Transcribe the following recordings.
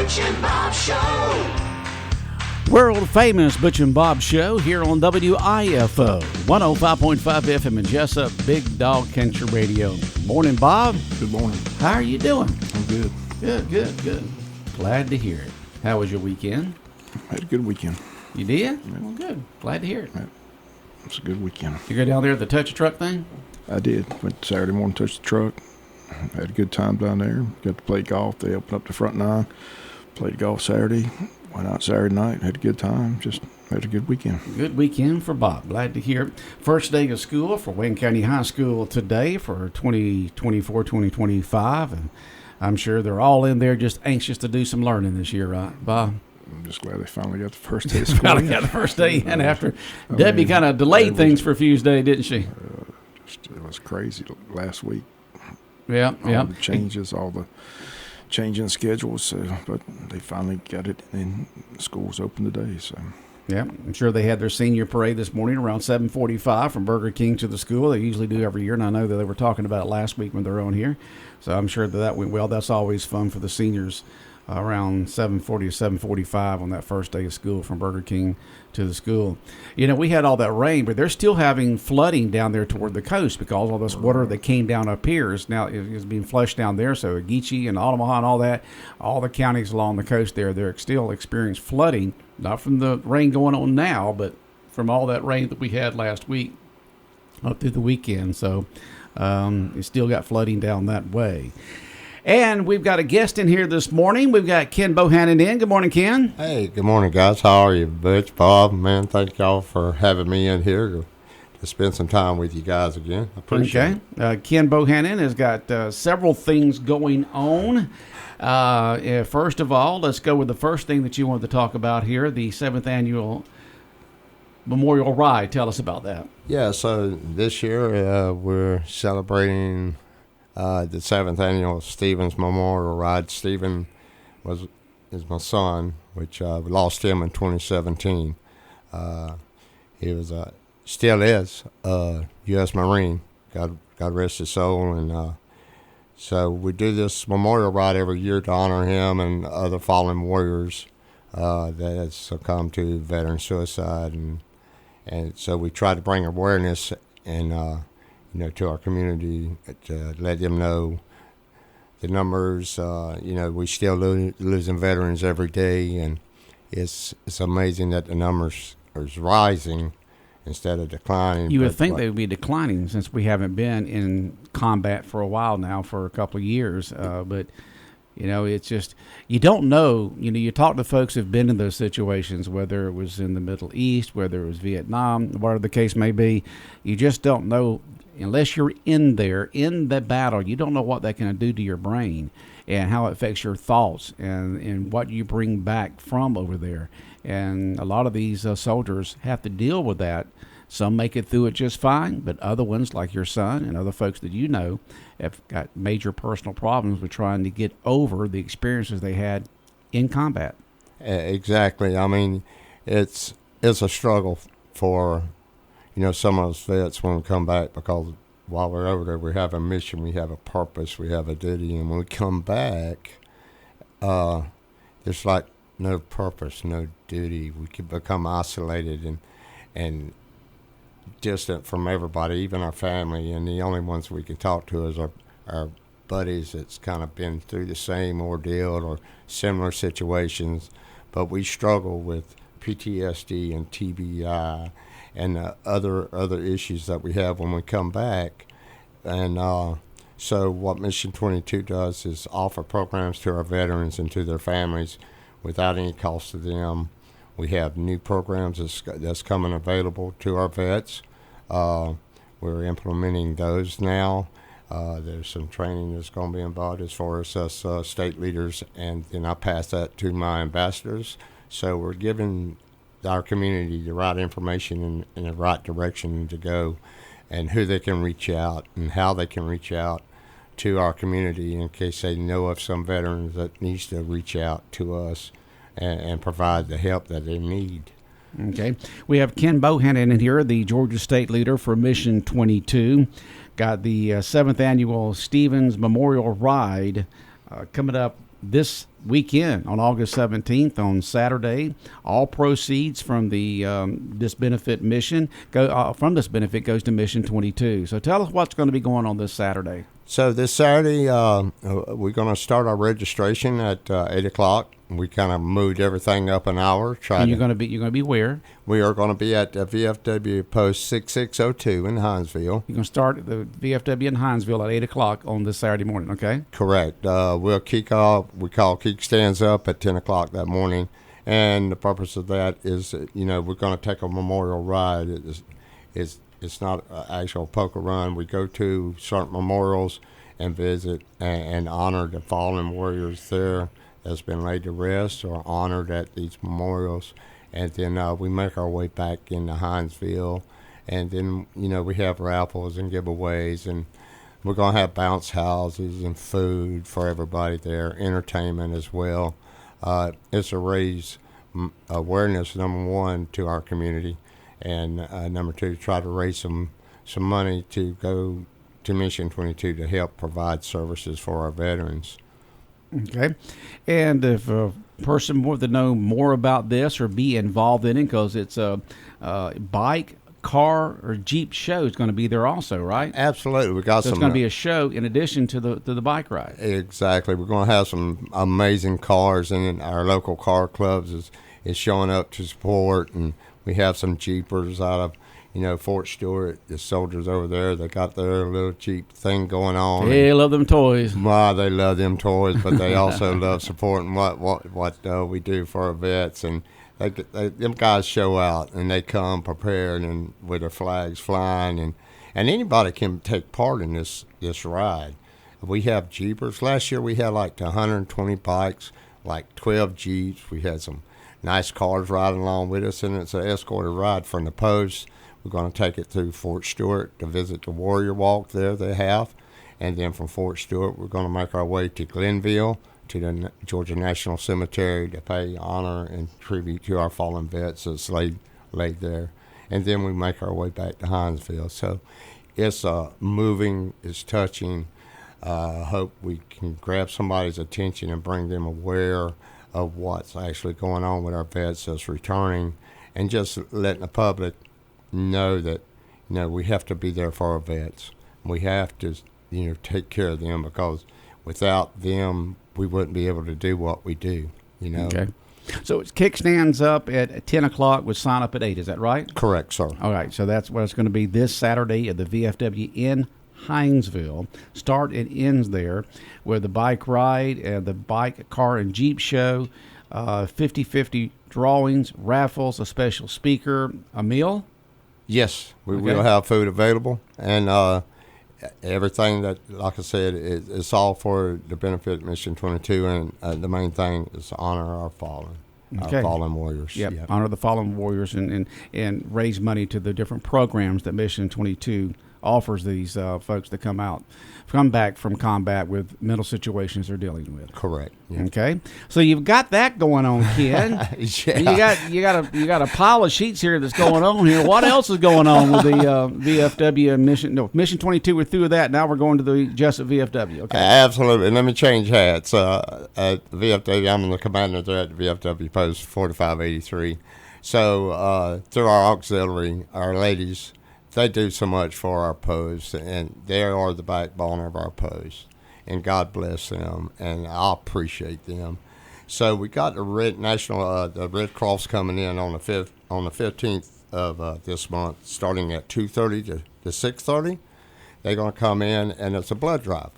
Butch and Bob Show. World famous Butch and Bob Show here on WIFO 105.5 FM in Jesup, Big Dog Country Radio. Morning, Bob. Good morning. How are you doing? I'm good. Good. Glad to hear it. How was your weekend? I had a good weekend. You did? Yeah. Well, good. Glad to hear it. Yeah. It was a good weekend. You go down there at the touch a truck thing? I did. Went Saturday morning, touched the truck. Had a good time down there. Got to play golf. They opened up the front nine. Played golf Saturday. Went out Saturday night. Had a good time. Just had a good weekend. Good weekend for Bob. Glad to hear it. First day of school for Wayne County High School today for 2024-2025. And I'm sure they're all in there just anxious to do some learning this year, right, Bob? I'm just glad they finally got the first day of school. Finally got the first day in after Debbie kind of delayed things for a few days, didn't she? It was crazy last week. Yeah. All the changes, all the changing schedules, but they finally got it, and school's open today. So, yeah, I'm sure they had their senior parade this morning around 7:45 from Burger King to the school. They usually do every year, and I know that they were talking about it last week when they were on here. So I'm sure that went well. That's always fun for the seniors. Around 7:40 to 7:45 on that first day of school from Burger King to the school. You know, we had all that rain, but they're still having flooding down there toward the coast because all this water that came down up here is now is being flushed down there. So Geechee and Omaha and all that, all the counties along the coast there, they're still experiencing flooding, not from the rain going on now, but from all that rain that we had last week up through the weekend. So it's still got flooding down that way. And we've got a guest in here this morning. We've got Ken Bohannon in. Good morning, Ken. Hey, good morning, guys. How are you, Butch, Bob? Man, thank y'all for having me in here to spend some time with you guys again. I appreciate it. Ken Bohannon has got several things going on. First of all, let's go with the first thing that you wanted to talk about here, the 7th Annual Memorial Ride. Tell us about that. Yeah, so this year we're celebrating the 7th Annual Stevens Memorial Ride. Stephen is my son, which we lost him in 2017. He was still is a U.S. Marine. God rest his soul. And so we do this memorial ride every year to honor him and other fallen warriors that have succumbed to veteran suicide. And so we try to bring awareness and to our community, to let them know the numbers. We still losing veterans every day, and it's amazing that the numbers are rising instead of declining. You would think they would be declining since we haven't been in combat for a while now, for a couple of years. But it's just, you don't know. You talk to folks who've been in those situations, whether it was in the Middle East, whether it was Vietnam, whatever the case may be. You just don't know. Unless you're in there, in the battle, you don't know what that can do to your brain and how it affects your thoughts and what you bring back from over there. And a lot of these soldiers have to deal with that. Some make it through it just fine, but other ones, like your son and other folks that you know, have got major personal problems with trying to get over the experiences they had in combat. Exactly. I mean, it's a struggle for some of us vets when we come back, because while we're over there, we have a mission, we have a purpose, we have a duty, and when we come back, there's like no purpose, no duty. We can become isolated and distant from everybody, even our family, and the only ones we can talk to is our buddies that's kind of been through the same ordeal or similar situations, but we struggle with PTSD and TBI and other issues that we have when we come back. And so what Mission 22 does is offer programs to our veterans and to their families without any cost to them. We have new programs that's coming available to our vets. We're implementing those now. There's some training that's going to be involved as far as us state leaders, and then I pass that to my ambassadors. So we're giving our community the right information in the right direction to go, and who they can reach out and how they can reach out to our community in case they know of some veterans that needs to reach out to us and provide the help that they need. Okay. We have Ken Bohannon in here, the Georgia State leader for Mission 22. Got the 7th Annual Stevens Memorial Ride coming up this weekend on August 17th on Saturday. All proceeds from the this benefit mission from this benefit goes to Mission 22. So tell us what's going to be going on this Saturday. So this Saturday, we're going to start our registration at 8 o'clock. We kind of moved everything up an hour. And you're going to be where? We are going to be at VFW Post 6602 in Hinesville. You're going to start at the VFW in Hinesville at 8 o'clock on this Saturday morning, okay? Correct. We'll kick off, we call Kick Stands Up at 10 o'clock that morning. And the purpose of that is, we're going to take a memorial ride. It's not an actual poker run. We go to certain memorials and visit and honor the fallen warriors there that's been laid to rest or honored at these memorials. And then we make our way back into Hinesville. And then, we have raffles and giveaways. And we're going to have bounce houses and food for everybody there, entertainment as well. It's to raise awareness, number one, to our community. And number two, try to raise some money to go to Mission 22 to help provide services for our veterans. Okay. And if a person wanted to know more about this or be involved in it, because it's a bike, car, or Jeep show is going to be there also, right? Absolutely. We got so some. It's going to be a show in addition to the bike ride. Exactly. We're going to have some amazing cars, and our local car clubs is showing up to support, and we have some Jeepers out of Fort Stewart, the soldiers over there. They got their little Jeep thing going on. They love them toys. Wow, they love them toys, but they also love supporting what we do for our vets. And them guys show out, and they come prepared and with their flags flying, and anybody can take part in this ride. We have Jeepers. Last year we had like 120 bikes, like 12 Jeeps. We had some nice cars riding along with us, and it's an escorted ride from the post. We're going to take it through Fort Stewart to visit the Warrior Walk there they have. And then from Fort Stewart, we're going to make our way to Glenville, to the Georgia National Cemetery to pay honor and tribute to our fallen vets that's laid there. And then we make our way back to Hinesville. So it's moving, it's touching. I hope we can grab somebody's attention and bring them aware of what's actually going on with our vets that's returning, and just letting the public know that we have to be there for our vets. We have to take care of them, because without them we wouldn't be able to do what we do. Okay. So it's kickstands up at 10 o'clock with sign up at 8. Is that right? Correct, sir. All right. So that's what it's going to be this Saturday at the VFW in Hinesville. Start and ends there with the bike ride and the bike, car, and Jeep show, 50-50 drawings, raffles, a special speaker, a meal. Yes, we will have food available, and everything that, like I said, it's all for the benefit of Mission 22, and the main thing is to honor our fallen warriors. Yep. Honor the fallen warriors and raise money to the different programs that Mission 22 offers these folks that come back from combat with mental situations they're dealing with. Correct. Yeah. Okay, so you've got that going on, Ken. Yeah. You got a pile of sheets here that's going on here. What else is going on with the VFW Mission? No, Mission 22. We're through with that. Now we're going to the Jesup VFW. Okay. Absolutely. Let me change hats. At VFW, I'm the commander there at the VFW Post 4583. So through our auxiliary, our ladies, they do so much for our post, and they are the backbone of our post. And God bless them, and I appreciate them. So we got the Red Cross coming in on the 15th of this month, starting at 2:30 to 6:30. They're going to come in, and it's a blood drive.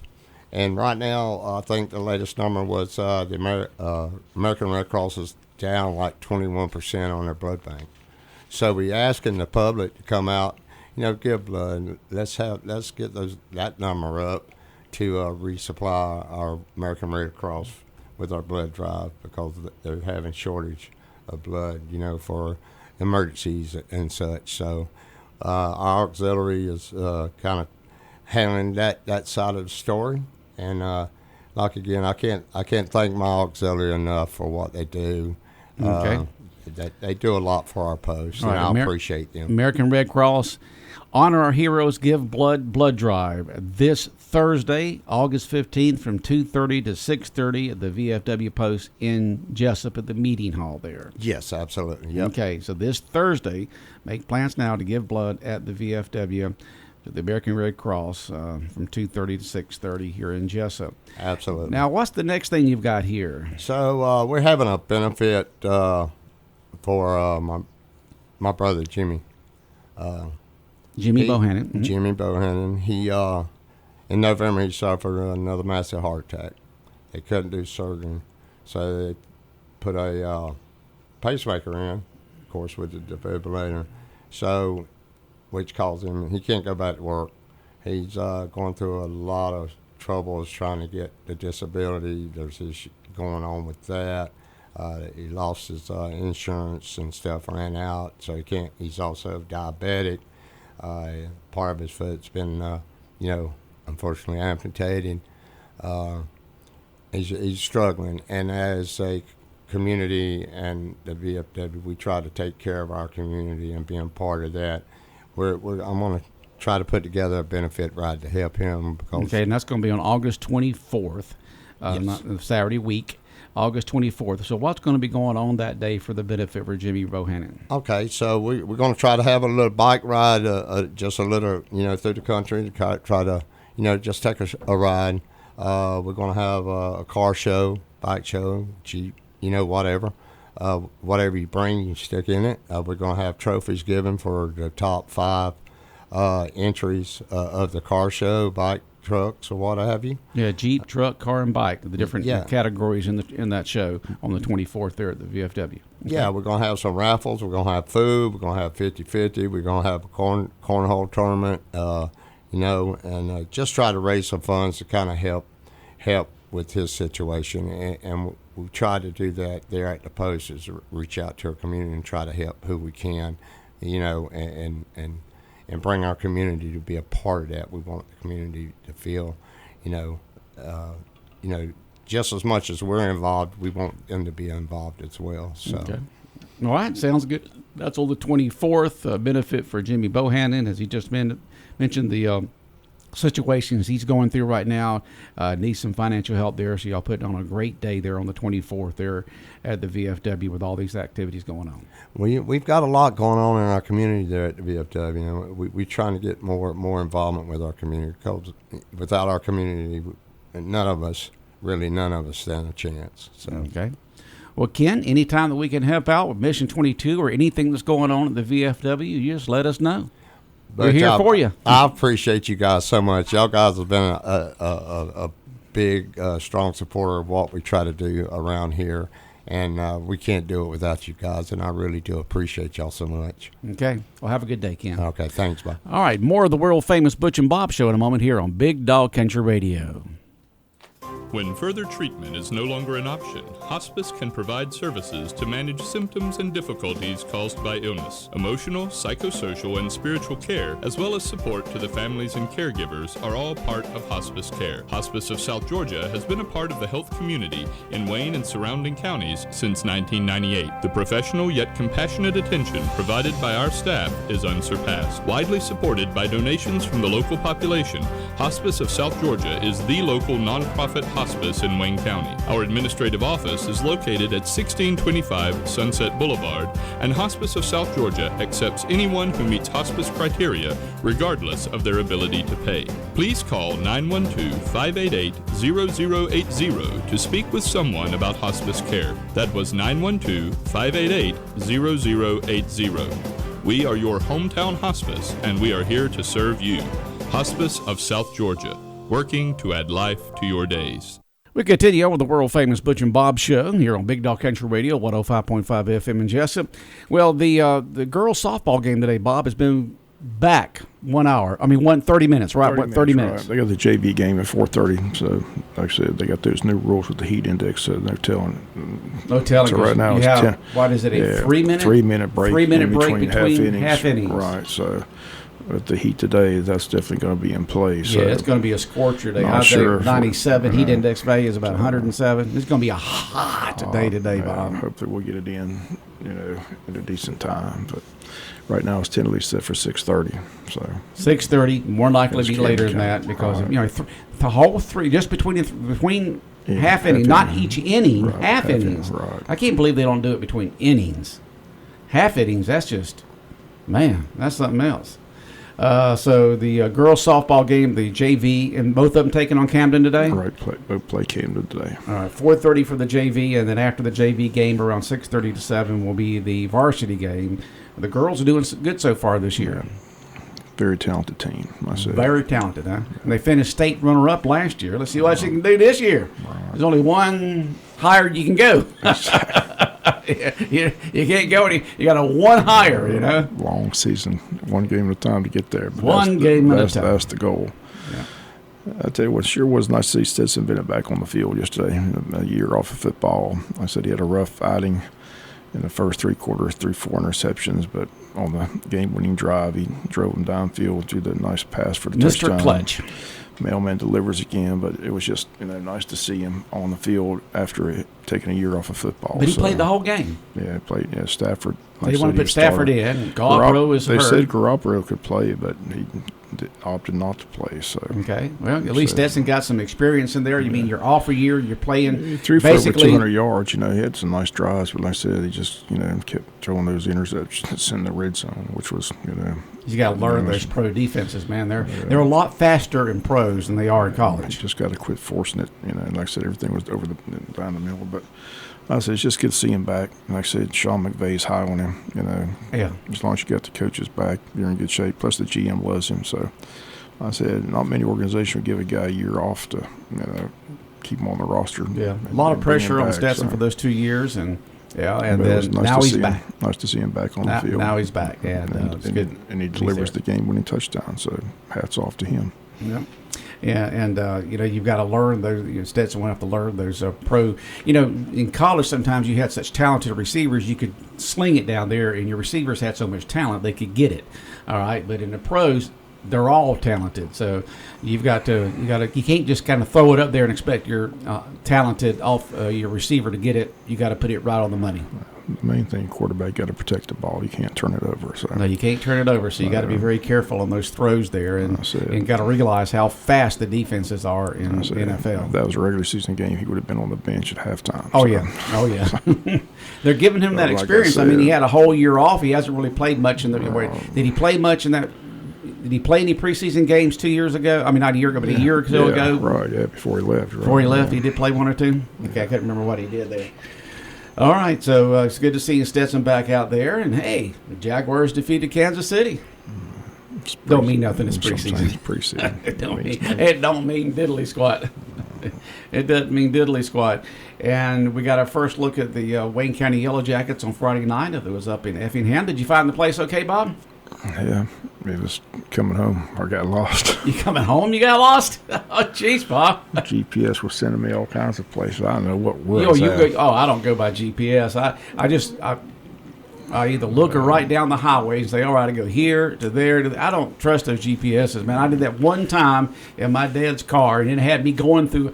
And right now, I think the latest number was the American Red Cross is down like 21% on their blood bank. So we asking the public to come out, give blood. Let's get that number up to resupply our American Red Cross with our blood drive, because they're having shortage of blood, for emergencies and such. So our auxiliary is kind of handling that side of the story. And again, I can't thank my auxiliary enough for what they do. Okay. They do a lot for our post, and I appreciate them. American Red Cross Honor Our Heroes, Give Blood drive this Thursday, August 15th from 2:30 to 6:30 at the VFW post in Jesup at the meeting hall there. Yes, absolutely. Yep. Okay, so this Thursday, make plans now to give blood at the VFW, the American Red Cross, from 2:30 to 6:30 here in Jesup. Absolutely. Now, what's the next thing you've got here? So we're having a benefit for my brother Jimmy. Jimmy Bohannon. Mm-hmm. Jimmy Bohannon. He in November he suffered another massive heart attack. They couldn't do surgery, so they put a pacemaker in, of course, with the defibrillator. So, which caused him, he can't go back to work. He's going through a lot of troubles trying to get the disability. There's issues going on with that. He lost his insurance and stuff, ran out, so he can't. He's also diabetic. Part of his foot's been, unfortunately amputated. He's struggling, and as a community and the VFW, we try to take care of our community and being part of that. I'm going to try to put together a benefit ride to help him. Okay, and that's going to be on August 24th, yes. not Saturday week. August 24th. So what's going to be going on that day for the benefit for Jimmy Bohannon? Okay, so we're going to try to have a little bike ride, just a little, through the country to try to, just take a ride. We're going to have a car show, bike show, Jeep, whatever. Whatever you bring, you stick in it. We're going to have trophies given for the top 5 entries of the car show, bike, trucks, or what have you. Yeah, Jeep, truck, car, and bike, the different categories in that show on the 24th there at the VFW. Okay. Yeah, we're going to have some raffles. We're going to have food. We're going to have 50-50. We're going to have a cornhole tournament, and just try to raise some funds to kind of help with his situation. And we try to do that there at the post, is reach out to our community and try to help who we can, and bring our community to be a part of that. We want the community to feel, just as much as we're involved, we want them to be involved as well. So, okay. All right, sounds good. That's on the 24th, benefit for Jimmy Bohannon, as he just mentioned the situations he's going through right now. Needs some financial help there, so y'all putting on a great day there on the 24th there at the VFW with all these activities going on. We've got a lot going on in our community there at the VFW. We're trying to get more involvement with our community, because without our community, none of us stand a chance. So. Okay. Well, Ken, anytime that we can help out with Mission 22 or anything that's going on at the VFW, you just let us know. We're here for you. I appreciate you guys so much. Y'all guys have been a big, strong supporter of what we try to do around here, and we can't do it without you guys, and I really do appreciate y'all so much. Okay. Well, have a good day, Ken. Okay, thanks, bye. All right, more of the world-famous Butch and Bob Show in a moment here on Big Dog Country Radio. When further treatment is no longer an option, hospice can provide services to manage symptoms and difficulties caused by illness. Emotional, psychosocial, and spiritual care, as well as support to the families and caregivers, are all part of hospice care. Hospice of South Georgia has been a part of the health community in Wayne and surrounding counties since 1998. The professional yet compassionate attention provided by our staff is unsurpassed. Widely supported by donations from the local population, Hospice of South Georgia is the local nonprofit hospice in Wayne County. Our administrative office is located at 1625 Sunset Boulevard, and Hospice of South Georgia accepts anyone who meets hospice criteria, regardless of their ability to pay. Please call 912-588-0080 to speak with someone about hospice care. That was 912-588-0080. We are your hometown hospice, and we are here to serve you. Hospice of South Georgia, working to add life to your days. We continue on with the world-famous Butch and Bob Show here on Big Dog Country Radio, 105.5 FM in Jesup. Well, the girls' softball game today, Bob, has been back 1 hour. 30 minutes, right? 30 minutes. Right. They got the JV game at 4:30. So, like I said, they got those new rules with the heat index. So they're telling. No telling. So right now it's 10. What is it? A 3 minute? 3 minute break. 3 minute break between half innings. Half innings. Right. So. With the heat today, that's definitely going to be in place. Yeah, it's going to be a scorcher day. Not sure if 97 heat index value is about 107. It's going to be a hot day today, Bob. Hopefully we'll get it in, at a decent time. But right now it's tentatively set for 6:30. So 6:30, more likely to be It's later getting than that kind because of- the whole three, just between Yeah, half innings, half not inning. each inning, Right, half half innings. inning, right. I can't believe they don't do it between innings. Half innings, that's just, man, that's something else. So the girls softball game, the JV, and both of them taking on Camden today? right, both play Camden today. All right, 4:30 for the JV, and then after the JV game, around 6:30 to 7 will be the varsity game. The girls are doing good so far this year. Very talented team, I said. Very talented, huh? And they finished state runner-up last year. Let's see what she can do this year. There's only one higher you can go. you can't go any. You got a one higher, Long season, one game at a time to get there. But One game at a time. That's the goal. I tell you what, sure was nice to see Stetson Bennett back on the field yesterday. A year off of football. I said he had a rough outing in the first three quarters, 4 interceptions, but on the game-winning drive, he drove him downfield, threw the nice pass for the Mr. touchdown. Clutch. Mailman delivers again, but it was just nice to see him on the field after taking a year off of football. But he played the whole game. Yeah, he played. Yeah, Stafford. They want to put Stafford in. Garoppolo is They hurt. said Garoppolo could play, but he opted not to play. So Okay. Well, at least Stetson got some experience in there. You mean you're off a year, you're playing he threw for over basically 200 yards. He had some nice drives, but like I said, he just kept throwing those interceptions in the red zone, which was you got to learn those pro defenses, man. They're a lot faster in pros than they are in You college. just got to quit forcing it. And like I said, everything was down the middle, but. Like I said, it's just good to see him back. Like I said, Sean McVay's high on him. Yeah. As long as you got the coaches back, you're in good shape. Plus, the GM loves him. So, like I said, not many organizations would give a guy a year off to, keep him on the roster. Yeah. A lot of and bring him pressure on back, Stetson so. for those 2 years, and But then it was nice now to he's see him- back. Nice to see him back on the field. Now he's back. Yeah, it's good. And he He's delivers there. the game-winning touchdown. So, hats off to him. Yeah. Yeah, and you've got to learn those. Stetson will have to learn those pro. In college, sometimes you had such talented receivers, you could sling it down there, and your receivers had so much talent they could get it. All right, but in the pros, they're all talented. So you can't just kind of throw it up there and expect your talented your receiver to get it. You got to put it right on the money. The main thing, quarterback got to protect the ball. You can't turn it over. So No, you can't turn it over. So you got to be very careful on those throws there, and got to realize how fast the defenses are in the NFL. If that was a regular season game, he would have been on the bench at halftime. Oh, so. yeah. They're giving him that Like I experience. I said. mean, he had a whole year off. He hasn't really played much in the. Did he play much in that? Did he play any preseason games 2 years ago? I mean, not a year ago, but a year or so ago. Right, yeah, before he left. Before he left, he did play 1 or 2. Okay, I couldn't remember what he did there. All right, so it's good to see Stetson back out there. And hey, the Jaguars defeated Kansas City. Don't mean nothing. It's Sometimes preseason. preseason. It don't mean diddly squat. It doesn't mean diddly squat. And we got our first look at the Wayne County Yellow Jackets on Friday night. It was up in Effingham. Did you find the place okay, Bob? Yeah, it was coming home. I got lost. You coming home? You got lost? Oh, jeez, Bob. GPS was sending me all kinds of places. I don't know where Yo, it's you at. go, I don't go by GPS. I either look or right down the highway and say, all right, I go here to there. I don't trust those GPSs, man. I did that one time in my dad's car, and it had me go to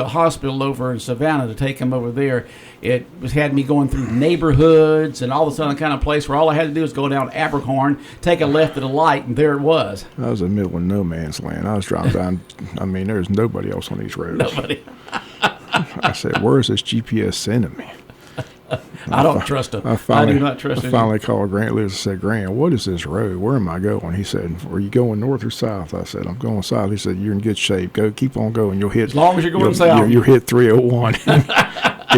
a hospital over in Savannah to take him over there. Had me going through neighborhoods and all this other kind of place where all I had to do was go down Abercorn, take a left at a light, and there it was. I was in the middle of no man's land. I was driving down. I mean, there's nobody else on these roads. Nobody. I said, where is this GPS sending me? I don't trust him. I do not trust him. I finally called Grant Lewis and said, Grant, what is this road? Where am I going? He said, are you going north or south? I said, I'm going south. He said, you're in good shape. Go, keep on going. You'll hit. As long as you're going south. You'll hit 301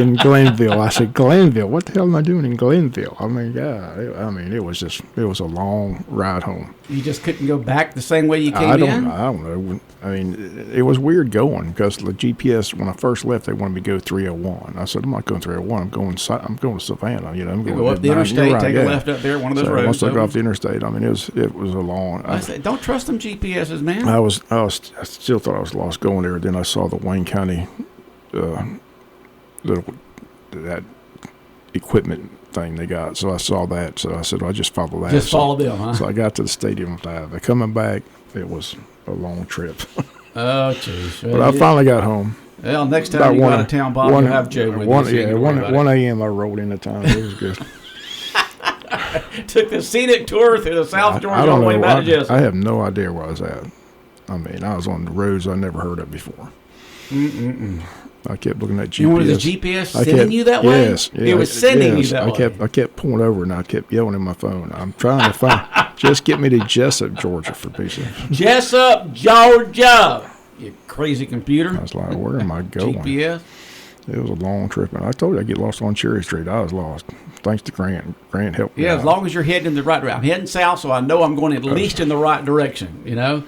in Glenville. I said, Glenville? What the hell am I doing in Glenville? I mean, God, it was a long ride home. You just couldn't go back the same way you came in? I don't know. I mean, it was weird going because the GPS, when I first left, they wanted me to go 301. I said, I'm not going 301. I'm going to Savannah. I'm going go up the interstate, take a left up there, one of those roads. Once I got off the interstate, I mean, it was a long. I said, don't trust them GPSs, man. I still thought I was lost going there. Then I saw the Wayne County, that equipment thing they got. So I saw that. So I said, well, I just follow that. Just follow them, huh? So I got to the stadium. But coming back, it was a long trip. Oh, jeez. But I finally got home. Well, next time you go out of town, Bob, you'll have Joe with you. Yeah, 1 a.m. I rolled into town. It was good. Took the scenic tour through the South Georgia all the way back to Jesup. I have no idea where I was at. I mean, I was on the roads I never heard of before. I kept looking at GPS. You wanted the GPS sending you that way? Yes. It was sending you that way. I kept pulling over and I kept yelling in my phone. I'm trying to find, just get me to Jesup, Georgia, for peace of. Jesup, Georgia. You crazy computer. I was like, where am I going? GPS. It was a long trip, and I told you I get lost on Cherry Street. I was lost. Thanks to Grant. Grant helped me. Yeah, out. as long as you're heading in the right direction. I'm heading south, so I know I'm going at least in the right direction. You know,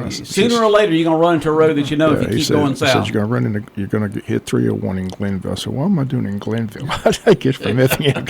sooner or later you're going to run into a road that you know if you keep going south. He said you're going to run into, you're going to hit 301 in Glenville. So what am I doing in Glenville? How did I get from Effingham?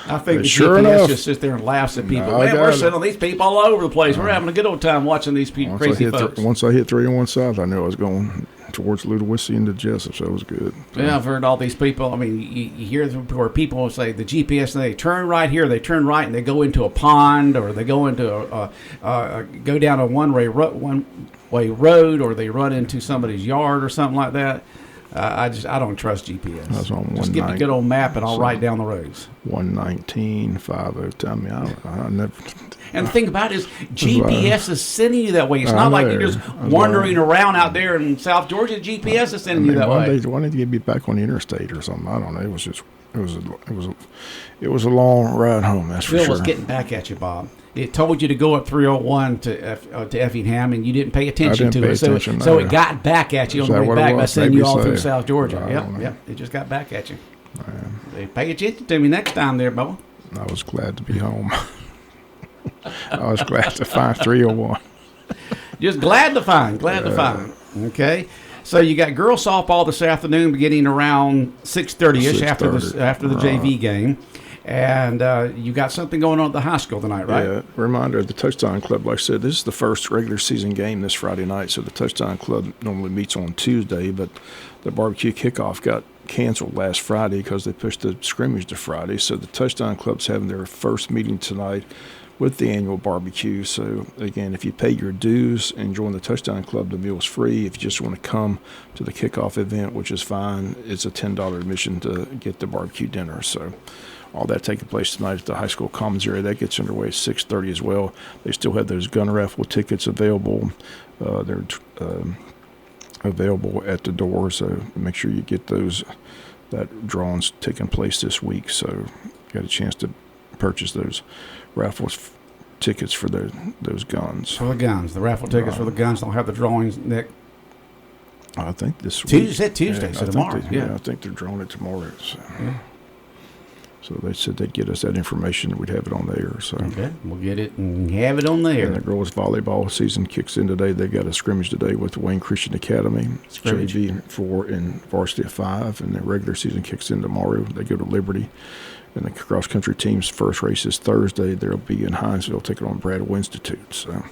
I think the sure GPS enough, just sits there and laughs at people. No, Man, we're sending these people all over the place. We're having a good old time watching these people, crazy folks. Once I hit 301 South, I knew I was going towards Ludowici into Jesup, so it was good. So. Yeah, I've heard all these people. I mean, you hear where people will say the GPS, and they turn right here, they turn right, and they go into a pond, or they go into go down a one-way road, or they run into somebody's yard or something like that. I don't trust GPS. I was on Just give me a good old map, and I'll write down the roads. 119.50. I mean, I never. And the thing about it is, GPS is sending you that way. It's not like you're just wandering around out there in South Georgia. GPS is sending you that way. Why did you get me back on the interstate or something? I don't know. It was just, it was a long ride home. That's for sure. Phil was getting back at you, Bob. It told you to go up 301 to Effingham, and you didn't pay attention to it. So it got back at you on the way back by sending you all through South Georgia. Yep. It just got back at you. Pay attention to me next time there, Bubba. I was glad to be home. I was glad to find 301. Just glad to find. Okay. So you got girls softball this afternoon beginning around 6:30ish after the JV game. And you got something going on at the high school tonight, right? Yeah. Reminder of the Touchdown Club. Like I said, this is the first regular season game this Friday night. So the Touchdown Club normally meets on Tuesday, but the barbecue kickoff got canceled last Friday because they pushed the scrimmage to Friday. So the Touchdown Club's having their first meeting tonight with the annual barbecue. So again, if you pay your dues and join the Touchdown Club, the meal's free. If you just want to come to the kickoff event, which is fine, it's a $10 admission to get the barbecue dinner. So all that taking place tonight at the high school commons area. That gets underway at 6:30 as well. They still have those gun raffle tickets available. They're available at the door, so make sure you get those. That drawing's taking place this week, so you got a chance to purchase those raffles tickets for those guns. For the guns. The raffle tickets for the guns don't have the drawings, Nick. I think this week. Tuesday, so tomorrow. I think they're drawing it tomorrow. So they said they'd get us that information. We'd have it on the air. So okay, we'll get it and have it on the air. And the girls' volleyball season kicks in today. They've got a scrimmage today with the Wayne Christian Academy. JV 4 and varsity at 5. And the regular season kicks in tomorrow. They go to Liberty. And the cross-country team's first race is Thursday. They'll be in Hinesville taking on Bradwell Institute. So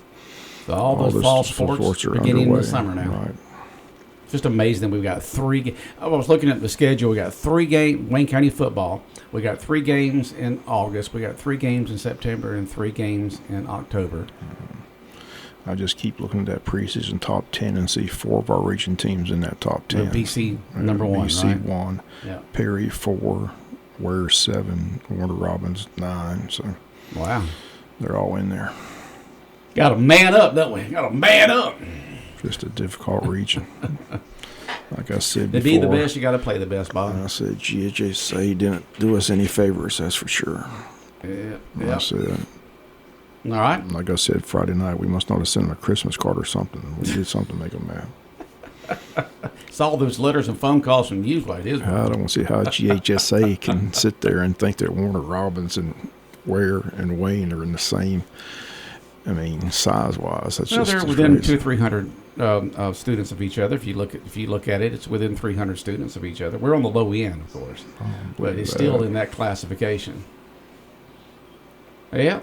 all those fall sports are beginning underway. in the summer now. Right. Just amazing. We've got 3 I was looking at the schedule. We got 3 games, Wayne County football. We got 3 games in August. We got 3 games in September and 3 games in October. I just keep looking at that preseason top 10 and see 4 of our region teams in that top 10. BC number 1, BC right? 1, yeah. Perry 4, Ware 7, Warner Robins 9. So wow, they're all in there. Got to man up, don't we? Got to man up. Just a difficult region. Like I said to before, be the best, you got to play the best, Bob. I said GHSA didn't do us any favors, that's for sure. Yeah. I said, all right. Like I said Friday night, we must not have sent them a Christmas card or something. We did something to make them mad. It's all those letters and phone calls from you, like it is. I don't want to see how GHSA can sit there and think that Warner Robins and Ware and Wayne are in the same. I mean, size-wise, that's just they're within 200-300 students of each other. If you look at it, it's within 300 students of each other. We're on the low end, of course, but it's still in that classification. Yeah.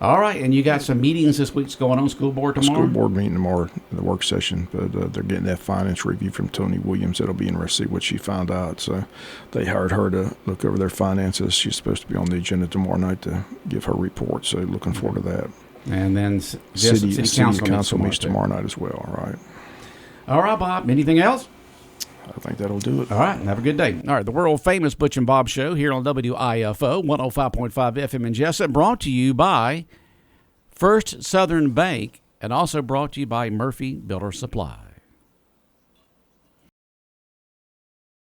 All right, and you got some meetings this week's going on, school board tomorrow? School board meeting tomorrow, the work session, but they're getting that finance review from Tony Williams. It'll be interesting to see what she found out. So they hired her to look over their finances. She's supposed to be on the agenda tomorrow night to give her report, so looking forward to that. And then City council meets tomorrow night as well, all right? All right, Bob, anything else? I think that'll do it. All right, have a good day. All right, the world-famous Butch and Bob Show here on WIFO, 105.5 FM in Jesup, brought to you by First Southern Bank, and also brought to you by Murphy Builder Supply.